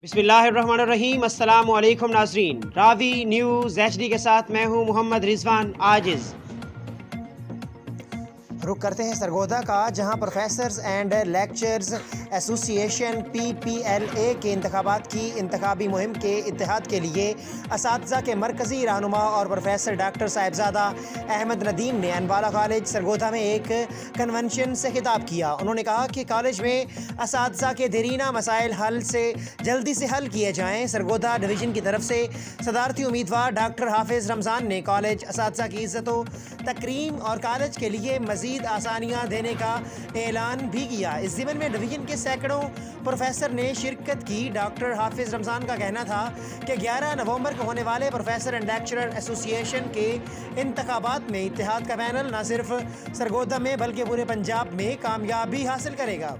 बिस्मिल्लाहिर्रहमानिर्रहीम। अस्सलामु अलैकुम नाज़रीन, रावी न्यूज़ HD के साथ मैं हूं मोहम्मद रिजवान आजिज़। रुक करते हैं सरगोधा का, जहां professors and lecturers association PPLA के इंतखाबात की इंतखाबी मुहिम के इत्तेहाद के लिए असातिज़ा के मरकज़ी रहनुमा और प्रोफेसर डॉक्टर साहिबजादा अहमद नदीम ने अनवाला कॉलेज सरगोधा में एक कन्वेंशन से खिताब किया। उन्होंने कहा कि कॉलेज में असातिज़ा के देरीना मसाइल जल्दी से हल किए जाएँ। सरगोधा डिवीज़न की तरफ से सदारती उम्मीदवार डॉक्टर हाफिज़ रमज़ान ने कॉलेज असातिज़ा की इज़्ज़त तकरीम और कॉलेज के लिए मज़ीद आसानियाँ देने का ऐलान भी किया। इस ज़िमन में डिवीज़न के सैकड़ों प्रोफेसर ने शिरकत की। डॉक्टर हाफिज़ रमज़ान का कहना था कि 11 नवंबर को होने वाले प्रोफेसर एंड लेक्चरर एसोसिएशन के इंतखाबात में इत्तेहाद का पैनल न सिर्फ सरगोधा में बल्कि पूरे पंजाब में कामयाबी हासिल करेगा।